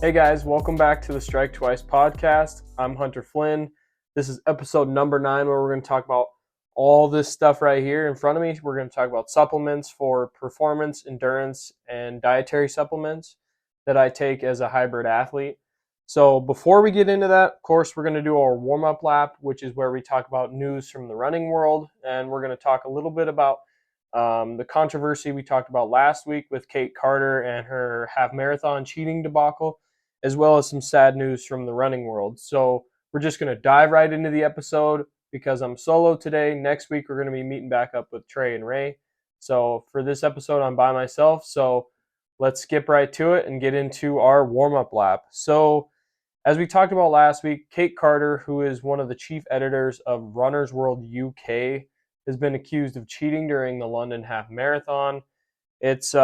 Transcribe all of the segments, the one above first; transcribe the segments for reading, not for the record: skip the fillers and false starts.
Hey guys, welcome back to the Strike Twice podcast. I'm Hunter Flynn. This is episode number 9 where we're going to talk about all this stuff right here in front of me. We're going to talk about supplements for performance, endurance, and dietary supplements that I take as a hybrid athlete. So before we get into that, of course, we're going to do our warm-up lap, which is where we talk about news from the running world, and we're going to talk a little bit about the controversy we talked about last week with Kate Carter and her half marathon cheating debacle, as well as some sad news from the running world. So we're just going to dive right into the episode because I'm solo today. Next week, we're going to be meeting back up with Trey and Ray. So for this episode, I'm by myself. So let's skip right to it and get into our warm-up lap. So as we talked about last week, Kate Carter, who is one of the chief editors of Runner's World UK, has been accused of cheating during the London Half Marathon. It's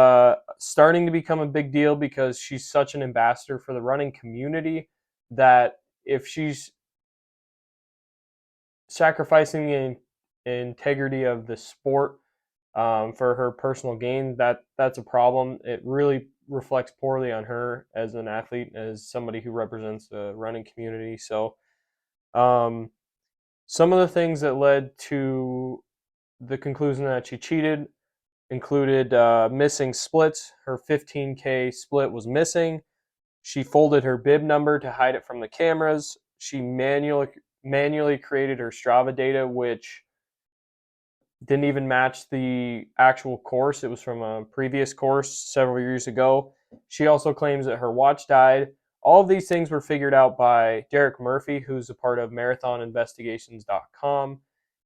starting to become a big deal because she's such an ambassador for the running community that if she's sacrificing the integrity of the sport for her personal gain, that's a problem. It really reflects poorly on her as an athlete, as somebody who represents the running community. So some of the things that led to the conclusion that she cheated included missing splits. Her 15K split was missing. She folded her bib number to hide it from the cameras. She manually created her Strava data, which didn't even match the actual course. It was from a previous course several years ago. She also claims that her watch died. All of these things were figured out by Derek Murphy, who's a part of marathoninvestigations.com.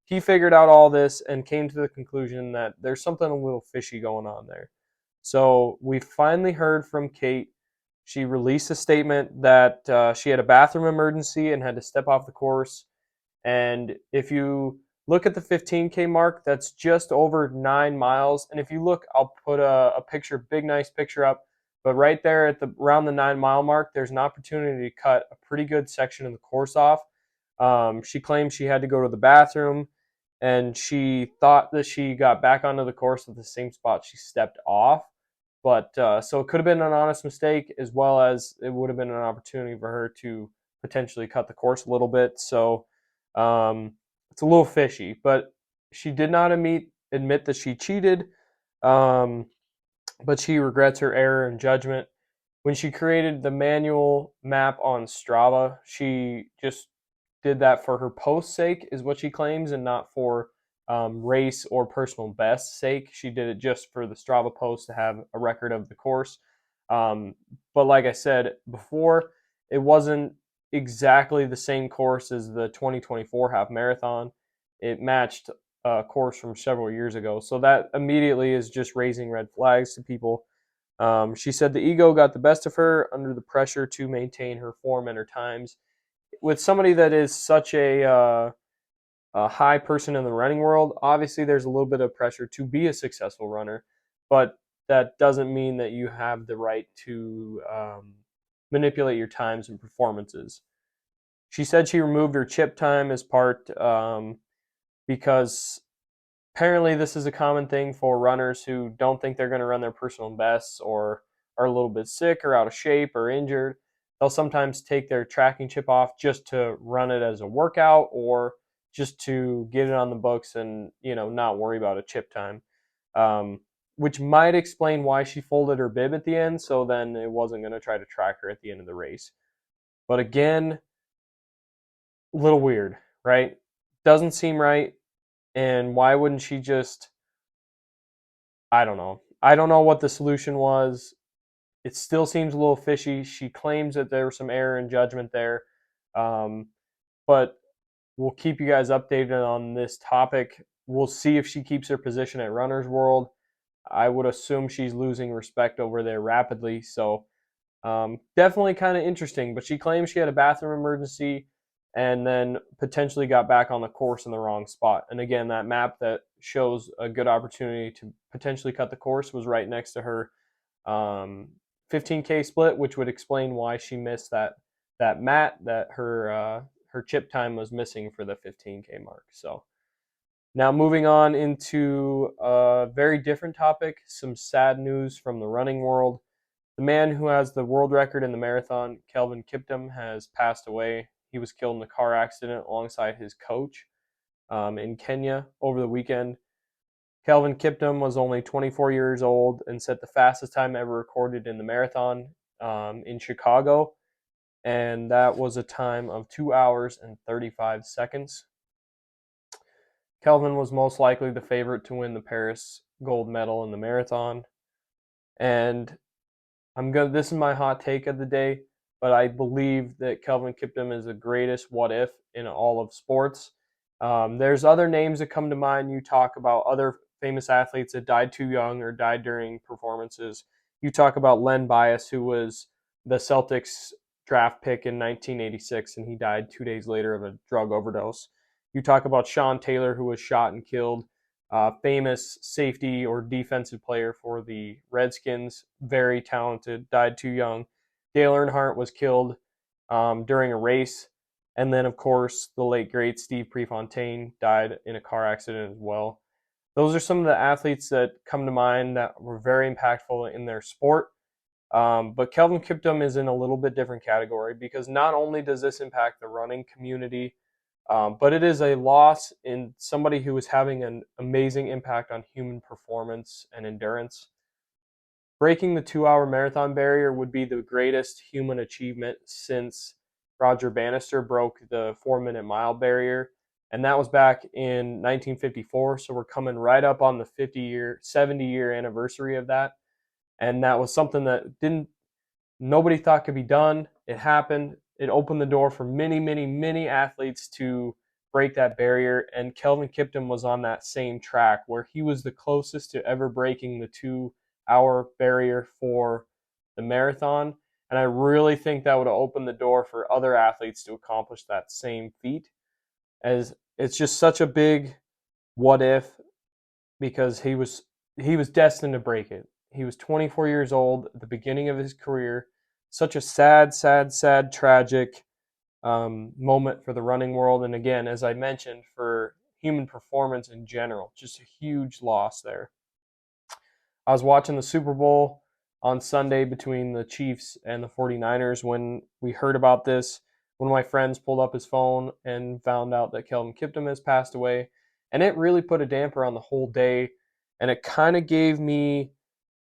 He figured out all this and came to the conclusion that there's something a little fishy going on there. So we finally heard from Kate. She released a statement that she had a bathroom emergency and had to step off the course. And if you look at the 15K mark, that's just over 9 miles. And if you look, I'll put a picture, big, nice picture up. But right there at around the 9 mile mark, there's an opportunity to cut a pretty good section of the course off. She claims she had to go to the bathroom, and she thought that she got back onto the course at the same spot she stepped off. But so it could have been an honest mistake, as well as it would have been an opportunity for her to potentially cut the course a little bit. So it's a little fishy, but she did not admit that she cheated, but she regrets her error in judgment. When she created the manual map on Strava, she just did that for her post's sake, is what she claims, and not for race or personal best sake. She did it just for the Strava post to have a record of the course. But like I said before, it wasn't exactly the same course as the 2024 half marathon. It matched a course from several years ago. So that immediately is just raising red flags to people. She said the ego got the best of her under the pressure to maintain her form and her times. With somebody that is such a high person in the running world, obviously there's a little bit of pressure to be a successful runner, but that doesn't mean that you have the right to manipulate your times and performances. She said she removed her chip time as part because apparently this is a common thing for runners who don't think they're going to run their personal bests or are a little bit sick or out of shape or injured. They'll sometimes take their tracking chip off just to run it as a workout or just to get it on the books and not worry about a chip time, which might explain why she folded her bib at the end, so then it wasn't going to try to track her at the end of the race. But again, a little weird, right? Doesn't seem right. And why wouldn't she just, I don't know. I don't know what the solution was. It still seems a little fishy. She claims that there was some error in judgment there. But we'll keep you guys updated on this topic. We'll see if she keeps her position at Runner's World. I would assume she's losing respect over there rapidly. So definitely kind of interesting. But she claims she had a bathroom emergency and then potentially got back on the course in the wrong spot. And again, that map that shows a good opportunity to potentially cut the course was right next to her 15K split, which would explain why she missed that mat, that her chip time was missing for the 15K mark. So now moving on into a very different topic, some sad news from the running world. The man who has the world record in the marathon, Kelvin Kiptum, has passed away. He was killed in a car accident alongside his coach in Kenya over the weekend. Kelvin Kiptum was only 24 years old and set the fastest time ever recorded in the marathon in Chicago, and that was a time of 2 hours and 35 seconds. Kelvin was most likely the favorite to win the Paris gold medal in the marathon, and this is my hot take of the day, but I believe that Kelvin Kiptum is the greatest what if in all of sports. There's other names that come to mind. You talk about other famous athletes that died too young or died during performances. You talk about Len Bias, who was the Celtics draft pick in 1986, and he died 2 days later of a drug overdose. You talk about Sean Taylor, who was shot and killed. Famous safety or defensive player for the Redskins, very talented, died too young. Dale Earnhardt was killed during a race. And then, of course, the late, great Steve Prefontaine died in a car accident as well. Those are some of the athletes that come to mind that were very impactful in their sport. But Kelvin Kiptum is in a little bit different category because not only does this impact the running community, but it is a loss in somebody who is having an amazing impact on human performance and endurance. Breaking the 2-hour marathon barrier would be the greatest human achievement since Roger Bannister broke the 4-minute mile barrier. And that was back in 1954. So we're coming right up on the 70-year anniversary of that. And that was something that nobody thought could be done. It happened. It opened the door for many, many, many athletes to break that barrier. And Kelvin Kiptum was on that same track where he was the closest to ever breaking the 2-hour barrier for the marathon. And I really think that would have opened the door for other athletes to accomplish that same feat. As it's just such a big what if, because he was destined to break it. He was 24 years old at the beginning of his career. Such a sad, sad, sad, tragic moment for the running world. And again, as I mentioned, for human performance in general, just a huge loss there. I was watching the Super Bowl on Sunday between the Chiefs and the 49ers when we heard about this. One of my friends pulled up his phone and found out that Kelvin Kiptum has passed away. And it really put a damper on the whole day. And it kind of gave me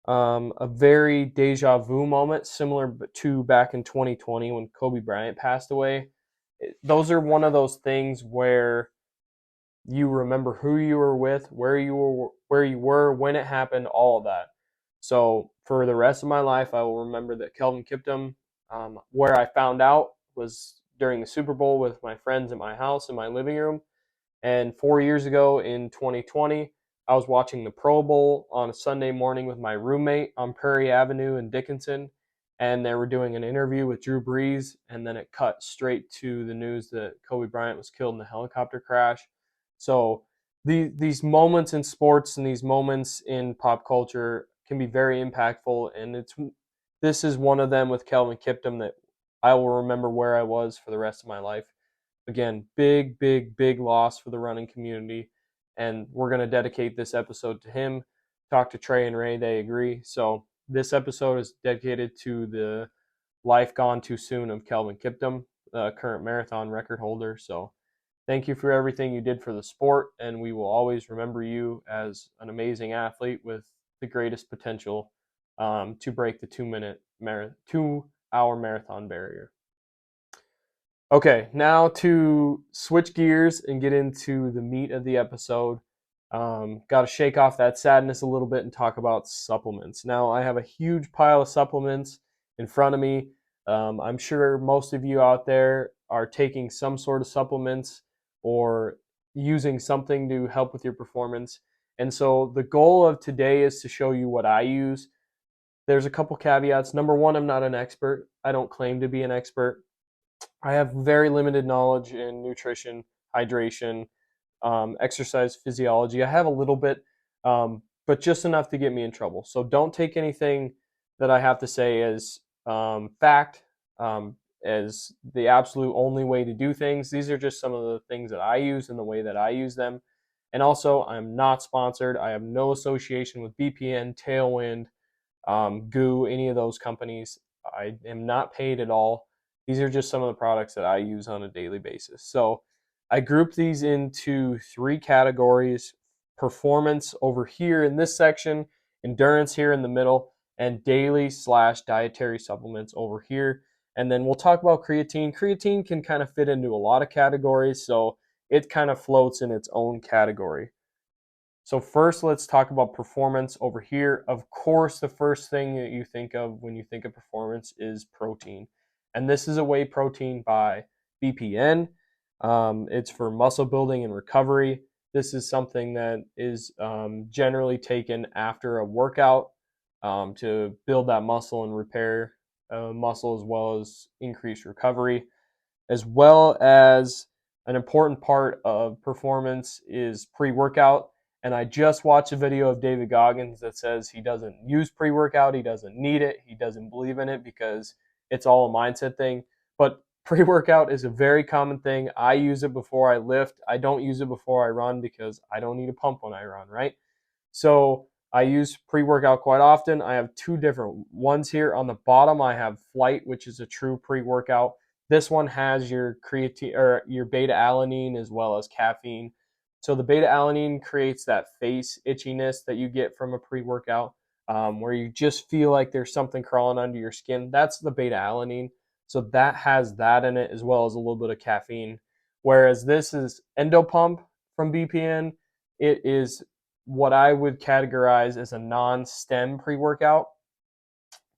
a very deja vu moment, similar to back in 2020 when Kobe Bryant passed away. Those are one of those things where you remember who you were with, where you were, when it happened, all of that. So for the rest of my life, I will remember that Kelvin Kiptum. Where I found out was during the Super Bowl with my friends at my house in my living room. And 4 years ago in 2020, I was watching the Pro Bowl on a Sunday morning with my roommate on Prairie Avenue in Dickinson. And they were doing an interview with Drew Brees. And then it cut straight to the news that Kobe Bryant was killed in a helicopter crash. So these moments in sports and these moments in pop culture can be very impactful. And this is one of them with Kelvin Kiptum that I will remember where I was for the rest of my life. Again, big, big, big loss for the running community. And we're going to dedicate this episode to him. Talk to Trey and Ray, they agree. So this episode is dedicated to the life gone too soon of Kelvin Kiptum, the current marathon record holder. So thank you for everything you did for the sport. And we will always remember you as an amazing athlete with the greatest potential to break the 2-hour marathon barrier. Okay, now to switch gears and get into the meat of the episode. Got to shake off that sadness a little bit and talk about supplements. Now, I have a huge pile of supplements in front of me. I'm sure most of you out there are taking some sort of supplements or using something to help with your performance. And so the goal of today is to show you what I use. There's a couple caveats. Number one, I'm not an expert. I don't claim to be an expert. I have very limited knowledge in nutrition, hydration, exercise physiology. I have a little bit, but just enough to get me in trouble. So don't take anything that I have to say as fact, as the absolute only way to do things. These are just some of the things that I use and the way that I use them. And also, I'm not sponsored. I have no association with BPN, Tailwind, GU, any of those companies. I am not paid at all. These are just some of the products that I use on a daily basis. So I group these into 3 categories: performance over here in this section, endurance here in the middle, and daily/dietary supplements over here. And then we'll talk about creatine. Creatine can kind of fit into a lot of categories, so it kind of floats in its own category. So first, let's talk about performance over here. Of course, the first thing that you think of when you think of performance is protein. And this is a whey protein by BPN. It's for muscle building and recovery. This is something that is generally taken after a workout to build that muscle and repair muscle, as well as increase recovery, as well as an important part of performance is pre-workout. And I just watched a video of David Goggins that says he doesn't use pre-workout, he doesn't need it, he doesn't believe in it because it's all a mindset thing. But pre-workout is a very common thing. I use it before I lift. I don't use it before I run because I don't need a pump when I run, right? So I use pre-workout quite often. I have 2 different ones here. On the bottom, I have Flight, which is a true pre-workout. This one has your creatine or your beta alanine as well as caffeine. So the beta alanine creates that face itchiness that you get from a pre-workout, where you just feel like there's something crawling under your skin. That's the beta alanine. So that has that in it, as well as a little bit of caffeine. Whereas this is Endopump from BPN. It is what I would categorize as a non-stem pre-workout.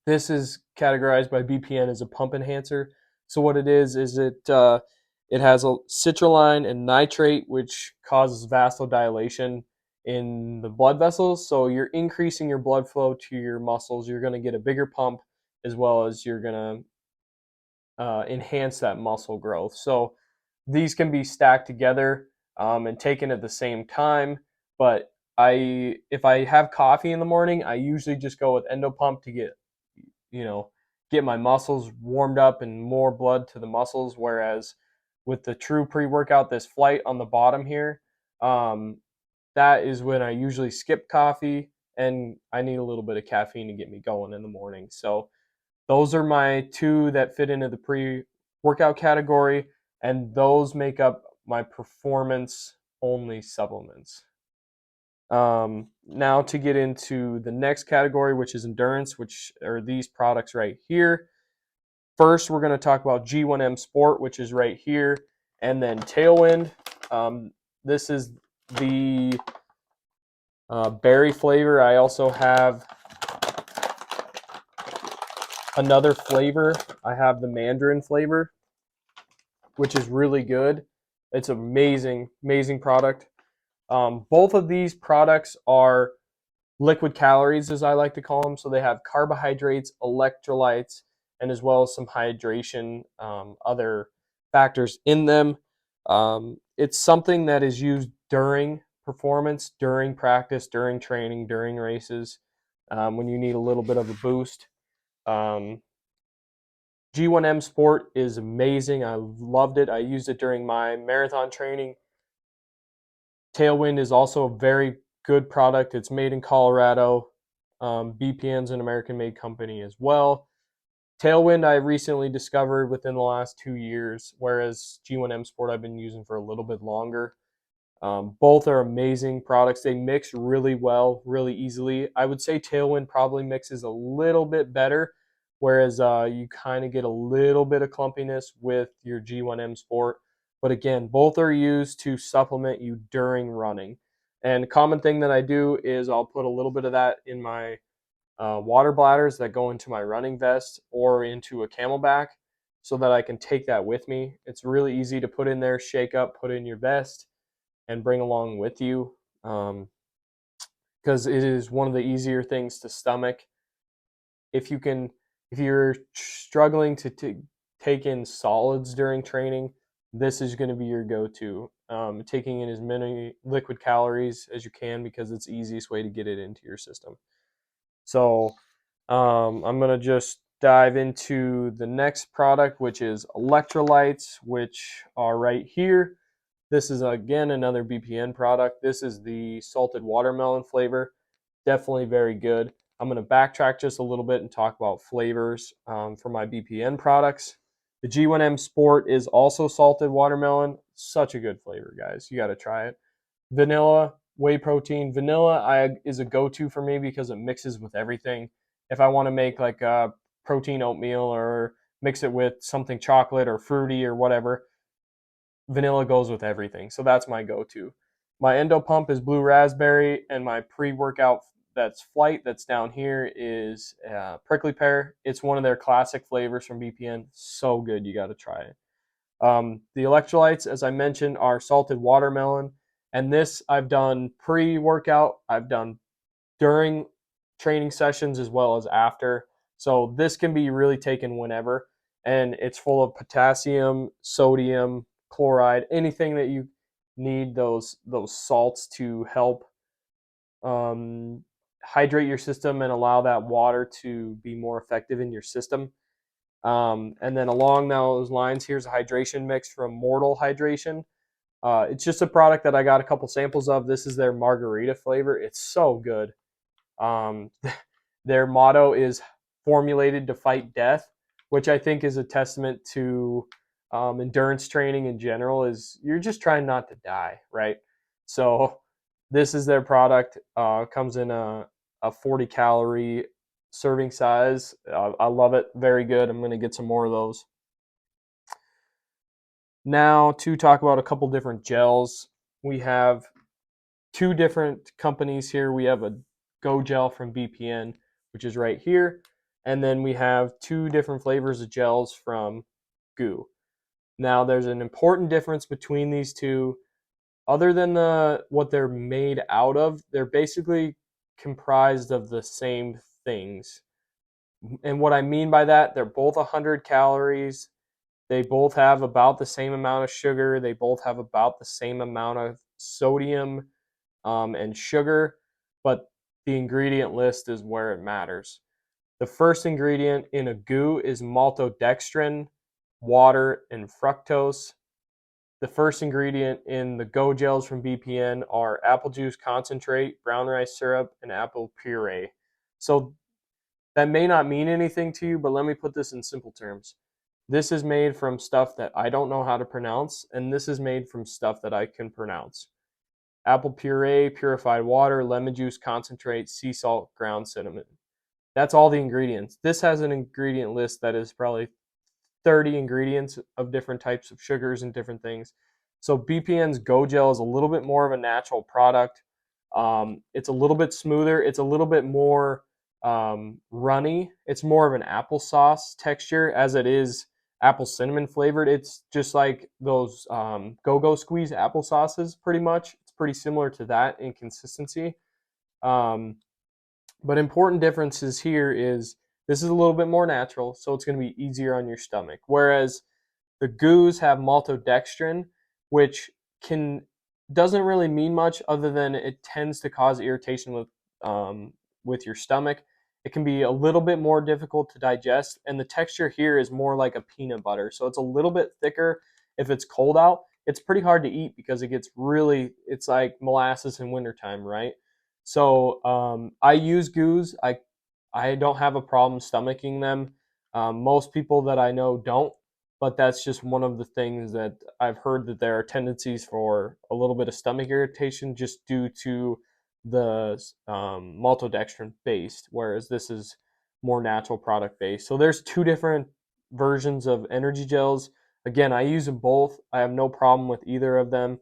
This is categorized by BPN as a pump enhancer. So what it is it has a citrulline and nitrate, which causes vasodilation in the blood vessels. So you're increasing your blood flow to your muscles. You're going to get a bigger pump, as well as you're going to enhance that muscle growth. So these can be stacked together and taken at the same time. But if I have coffee in the morning, I usually just go with Endopump to get my muscles warmed up and more blood to the muscles. Whereas with the true pre-workout, this Flight on the bottom here, that is when I usually skip coffee and I need a little bit of caffeine to get me going in the morning. So those are my 2 that fit into the pre-workout category, and those make up my performance only supplements. Now to get into the next category, which is endurance, which are these products right here. First, we're going to talk about G1M Sport, which is right here, and then Tailwind. This is the berry flavor. I also have another flavor. I have the mandarin flavor, which is really good. It's amazing, amazing product. Both of these products are liquid calories, as I like to call them. So they have carbohydrates, electrolytes, and as well as some hydration, other factors in them. It's something that is used during performance, during practice, during training, during races, when you need a little bit of a boost. G1M Sport is amazing. I loved it. I used it during my marathon training. Tailwind is also a very good product. It's made in Colorado. BPN's an American-made company as well. Tailwind I recently discovered within the last 2 years, whereas G1M Sport I've been using for a little bit longer. Both are amazing products. They mix really well, really easily. I would say Tailwind probably mixes a little bit better, whereas you kind of get a little bit of clumpiness with your G1M Sport. But again, both are used to supplement you during running. And a common thing that I do is I'll put a little bit of that in my water bladders that go into my running vest or into a CamelBak so that I can take that with me. It's really easy to put in there, shake up, put in your vest, and bring along with you, because it is one of the easier things to stomach. If you're struggling to take in solids during training, this is going to be your go-to. Taking in as many liquid calories as you can, because it's the easiest way to get it into your system. So I'm going to just dive into the next product, which is electrolytes, which are right here. This is, again, another BPN product. This is the salted watermelon flavor. Definitely very good. I'm going to backtrack just a little bit and talk about flavors for my BPN products. The G1M Sport is also salted watermelon. Such a good flavor, guys. You got to try it. Vanilla, whey protein. Vanilla is a go-to for me because it mixes with everything. If I want to make like a protein oatmeal or mix it with something chocolate or fruity or whatever, vanilla goes with everything. So that's my go-to. My endo pump is blue raspberry, and my pre-workout that's Flight that's down here is prickly pear. It's one of their classic flavors from BPN. So good, you got to try it. The electrolytes, as I mentioned, are salted watermelon, and this I've done pre-workout. I've done during training sessions as well as after. So this can be really taken whenever, and it's full of potassium, sodium, chloride, anything that you need those salts to help hydrate your system and allow that water to be more effective in your system. And then along those lines, here's a hydration mix from Mortal Hydration. It's just a product that I got a couple samples of. This is their margarita flavor. It's so good. Um, their motto is formulated to fight death, which I think is a testament to endurance training in general. Is you're just trying not to die, right? So this is their product. Comes in a 40 calorie serving size. I love it. Very good. I'm going to get some more of those. Now to talk about a couple different gels. We have two different companies here. We have a Go Gel from BPN, which is right here. And then we have two different flavors of gels from GU. Now there's an important difference between these two. Other than what they're made out of, they're basically comprised of the same things. And what I mean by that, they're both 100 calories. They both have about the same amount of sugar. They both have about the same amount of sodium and sugar, but the ingredient list is where it matters. The first ingredient in a GU is maltodextrin, water, and fructose. The first ingredient in the Go Gels from BPN are apple juice concentrate, brown rice syrup, and apple puree. So that may not mean anything to you, but let me put this in simple terms. This is made from stuff that I don't know how to pronounce, and this is made from stuff that I can pronounce. Apple puree, purified water, lemon juice concentrate, sea salt, ground cinnamon. That's all the ingredients. This has an ingredient list that is probably 30 ingredients of different types of sugars and different things. So BPN's Go Gel is a little bit more of a natural product. It's a little bit smoother. It's a little bit more runny. It's more of an applesauce texture as it is apple cinnamon flavored. It's just like those Go-Go Squeeze applesauces pretty much. It's pretty similar to that in consistency. But important differences here is this is a little bit more natural, so it's going to be easier on your stomach. Whereas the GUs have maltodextrin, which doesn't really mean much other than it tends to cause irritation with your stomach. It can be a little bit more difficult to digest, and the texture here is more like a peanut butter, so it's a little bit thicker if it's cold out. It's pretty hard to eat because it's like molasses in wintertime, right? So I use GUs. I don't have a problem stomaching them. Most people that I know don't, but that's just one of the things that I've heard that there are tendencies for a little bit of stomach irritation just due to the maltodextrin based, whereas this is more natural product based. So there's two different versions of energy gels. Again, I use them both. I have no problem with either of them.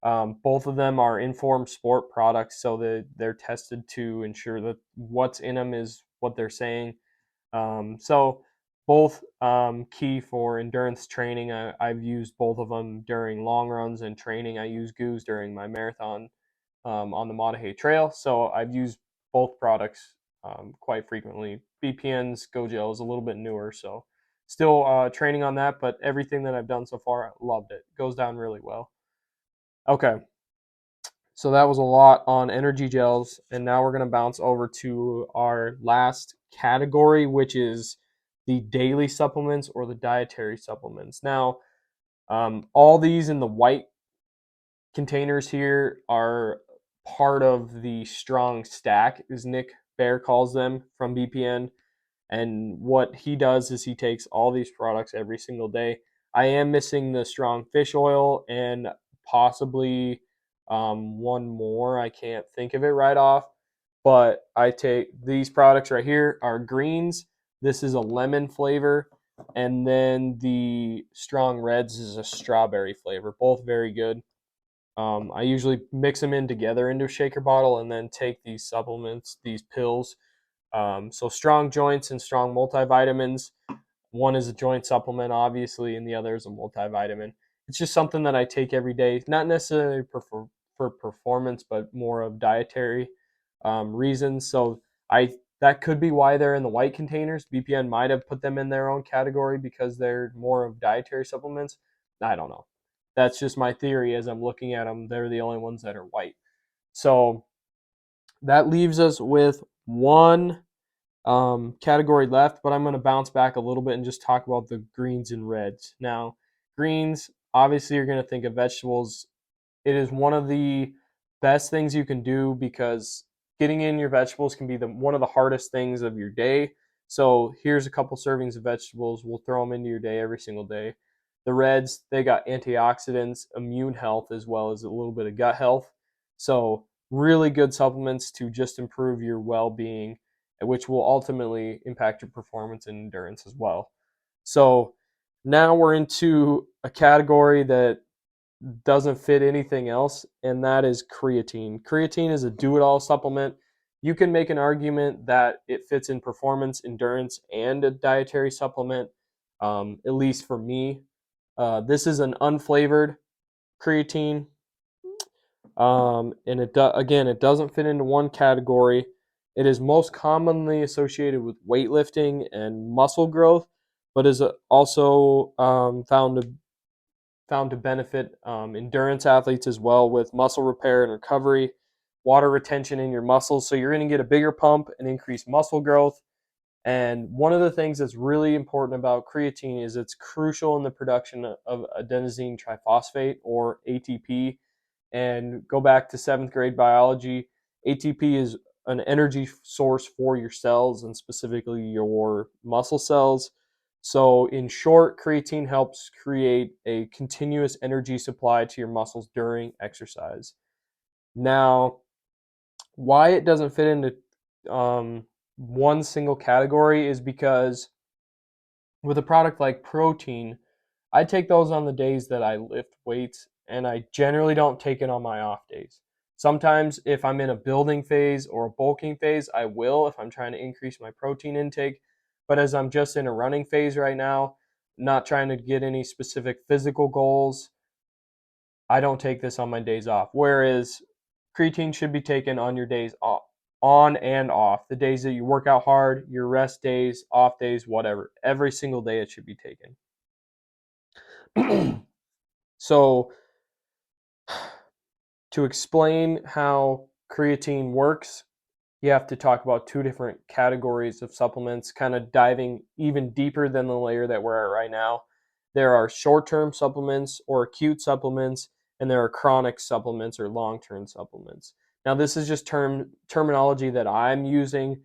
Both of them are Informed Sport products, so they're tested to ensure that what's in them is what they're saying. So both key for endurance training. I've used both of them during long runs and training. I use GUs during my marathon on the Maah Daah Trail, so I've used both products quite frequently. BPN's Go Gel is a little bit newer, so still training on that, but everything that I've done so far, I loved it. Goes down really well. Okay, so that was a lot on energy gels, and now we're going to bounce over to our last category, which is the daily supplements or the dietary supplements. Now, all these in the white containers here are part of the Strong Stack, as Nick Bear calls them from BPN. And what he does is he takes all these products every single day. I am missing the strong fish oil and possibly one more. I can't think of it right off. But I take these products right here are greens. This is a lemon flavor. And then the strong reds is a strawberry flavor. Both very good. I usually mix them in together into a shaker bottle and then take these supplements, these pills. So strong joints and strong multivitamins. One is a joint supplement, obviously, and the other is a multivitamin. It's just something that I take every day, not necessarily for performance, but more of dietary reasons. So I that could be why they're in the white containers. BPN might have put them in their own category because they're more of dietary supplements. I don't know. That's just my theory as I'm looking at them. They're the only ones that are white. So that leaves us with one category left, but I'm going to bounce back a little bit and just talk about the greens and reds. Now, greens, obviously, you're going to think of vegetables. It is one of the best things you can do because getting in your vegetables can be one of the hardest things of your day. So here's a couple servings of vegetables. We'll throw them into your day every single day. The reds, they got antioxidants, immune health, as well as a little bit of gut health. So really good supplements to just improve your well-being, which will ultimately impact your performance and endurance as well. So now we're into a category that doesn't fit anything else, and that is creatine. Creatine is a do-it-all supplement. You can make an argument that it fits in performance, endurance, and a dietary supplement, at least for me. This is an unflavored creatine, and again, it doesn't fit into one category. It is most commonly associated with weightlifting and muscle growth, but is also found to benefit endurance athletes as well with muscle repair and recovery, water retention in your muscles. So you're going to get a bigger pump and increase muscle growth. And one of the things that's really important about creatine is it's crucial in the production of adenosine triphosphate, or ATP. And go back to seventh grade biology, ATP is an energy source for your cells and specifically your muscle cells. So, in short, creatine helps create a continuous energy supply to your muscles during exercise. Now, why it doesn't fit into one single category is because with a product like protein, I take those on the days that I lift weights, and I generally don't take it on my off days. Sometimes, if I'm in a building phase or a bulking phase, I will if I'm trying to increase my protein intake. But as I'm just in a running phase right now, not trying to get any specific physical goals, I don't take this on my days off. Whereas creatine should be taken on your days off, on and off. The days that you work out hard, your rest days, off days, whatever. Every single day it should be taken. So, to explain how creatine works, you have to talk about two different categories of supplements, kind of diving even deeper than the layer that we're at right now. There are short-term supplements or acute supplements, and there are chronic supplements or long-term supplements. Now, this is just terminology that I'm using.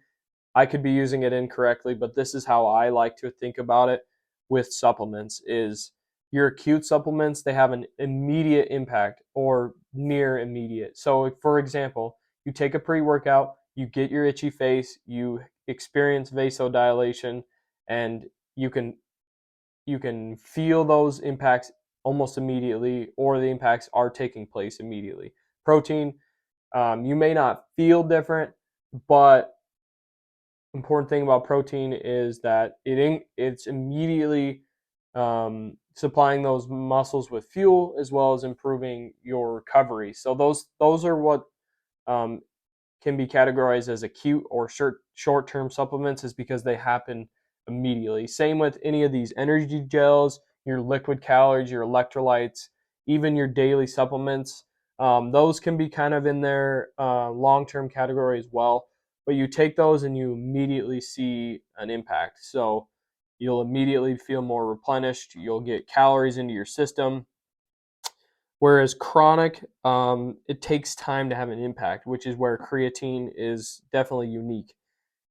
I could be using it incorrectly, but this is how I like to think about it with supplements is your acute supplements, they have an immediate impact or near immediate. So for example, you take a pre-workout, you get your itchy face, you experience vasodilation, and you can feel those impacts almost immediately, or the impacts are taking place immediately. Protein, you may not feel different, but important thing about protein is that it's immediately supplying those muscles with fuel as well as improving your recovery. So those are what um, can be categorized as acute or short-term supplements, is because they happen immediately. Same with any of these energy gels, your liquid calories, your electrolytes, even your daily supplements. Those can be kind of in their long-term category as well. But you take those and you immediately see an impact. So you'll immediately feel more replenished. You'll get calories into your system. Whereas chronic, it takes time to have an impact, which is where creatine is definitely unique.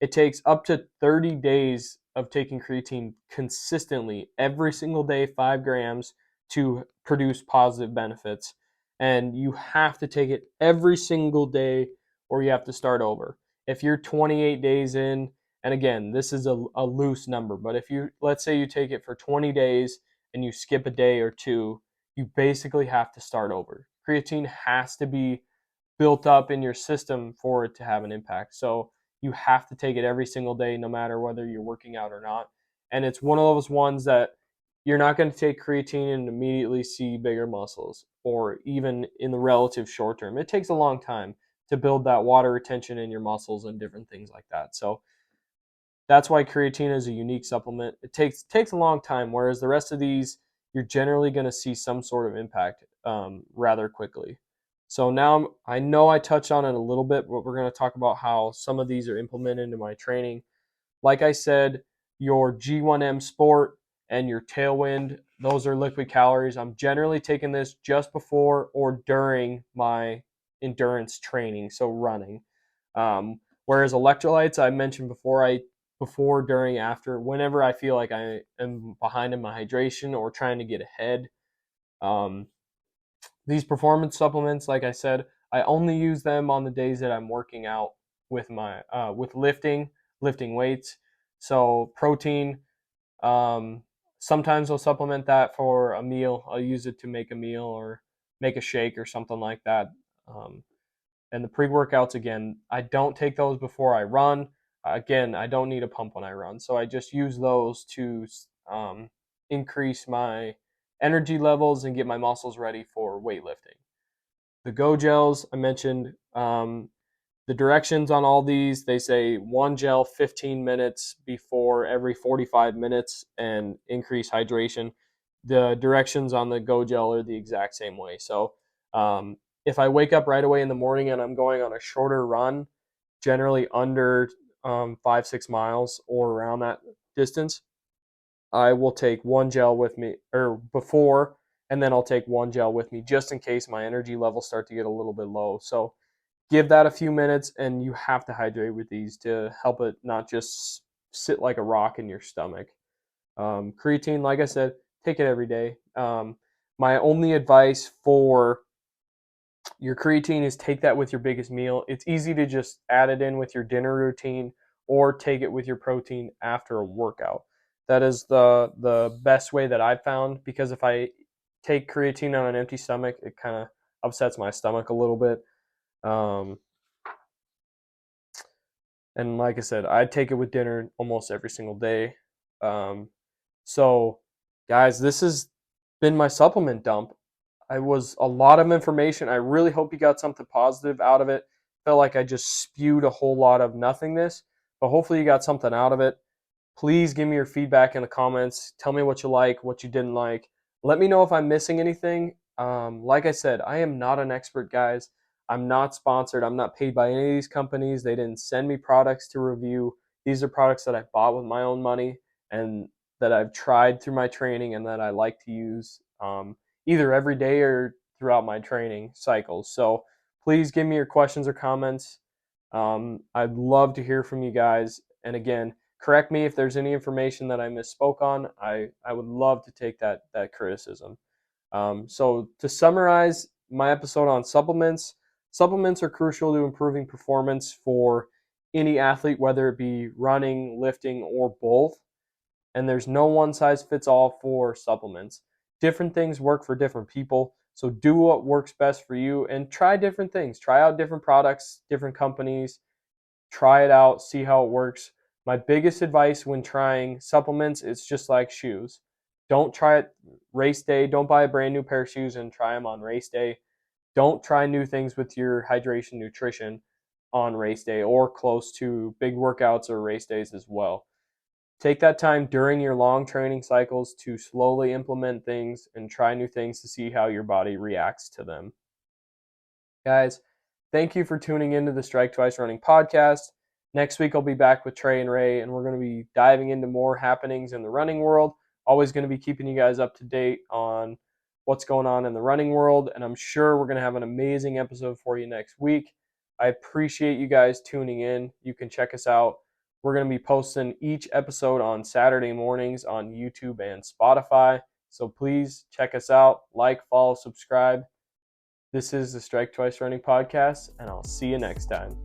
It takes up to 30 days of taking creatine consistently every single day, 5 grams, to produce positive benefits. And you have to take it every single day or you have to start over. If you're 28 days in, and again, this is a loose number, but if you, let's say you take it for 20 days and you skip a day or two, you basically have to start over. Creatine has to be built up in your system for it to have an impact. So you have to take it every single day, no matter whether you're working out or not. And it's one of those ones that you're not going to take creatine and immediately see bigger muscles, or even in the relative short term. It takes a long time to build that water retention in your muscles and different things like that. So that's why creatine is a unique supplement. It takes a long time, whereas the rest of these, you're generally going to see some sort of impact rather quickly. So now I know I touched on it a little bit, but we're going to talk about how some of these are implemented into my training. Like I said, your G1M Sport and your Tailwind, those are liquid calories. I'm generally taking this just before or during my endurance training, so running. Whereas electrolytes, I mentioned before, during, after, whenever I feel like I am behind in my hydration or trying to get ahead. Um, these performance supplements, like I said, I only use them on the days that I'm working out with my with lifting weights. So protein. Um, Sometimes I'll supplement that for a meal. I'll use it to make a meal or make a shake or something like that. Um, and the pre-workouts, again, I don't take those before I run. Again, I don't need a pump when I run, so I just use those to um, increase my energy levels and get my muscles ready for weightlifting. The Go Gels I mentioned, the directions on all these, they say one gel 15 minutes before every 45 minutes and increase hydration. The directions on the Go Gel are the exact same way. So if I wake up right away in the morning and I'm going on a shorter run, generally under 5-6 miles or around that distance, I will take one gel with me, or before, and then I'll take one gel with me just in case my energy levels start to get a little bit low. So give that a few minutes, and you have to hydrate with these to help it not just sit like a rock in your stomach. Creatine, like I said, take it every day. My only advice for your creatine is take that with your biggest meal. It's easy to just add it in with your dinner routine or take it with your protein after a workout. That is the best way that I've found, because if I take creatine on an empty stomach, it kind of upsets my stomach a little bit. Um, and like I said, I take it with dinner almost every single day. Um, so, guys, this has been my supplement dump. I was a lot of information. I really hope you got something positive out of it. Felt like I just spewed a whole lot of nothingness, but hopefully you got something out of it. Please give me your feedback in the comments. Tell me what you like, what you didn't like. Let me know if I'm missing anything. Like I said, I am not an expert, guys. I'm not sponsored. I'm not paid by any of these companies. They didn't send me products to review. These are products that I bought with my own money and that I've tried through my training and that I like to use either every day or throughout my training cycles. So please give me your questions or comments. I'd love to hear from you guys. And again, correct me if there's any information that I misspoke on. I would love to take that criticism. So to summarize my episode on supplements, supplements are crucial to improving performance for any athlete, whether it be running, lifting, or both. And there's no one size fits all for supplements. Different things work for different people. So do what works best for you and try different things. Try out different products, different companies. Try it out, see how it works. My biggest advice when trying supplements is just like shoes. Don't try it race day. Don't buy a brand new pair of shoes and try them on race day. Don't try new things with your hydration nutrition on race day or close to big workouts or race days as well. Take that time during your long training cycles to slowly implement things and try new things to see how your body reacts to them. Guys, thank you for tuning into the Strike Twice Running podcast. Next week, I'll be back with Trey and Ray, and we're going to be diving into more happenings in the running world. Always going to be keeping you guys up to date on what's going on in the running world, and I'm sure we're going to have an amazing episode for you next week. I appreciate you guys tuning in. You can check us out. We're going to be posting each episode on Saturday mornings on YouTube and Spotify. So please check us out, like, follow, subscribe. This is the Strike Twice Running Podcast, and I'll see you next time.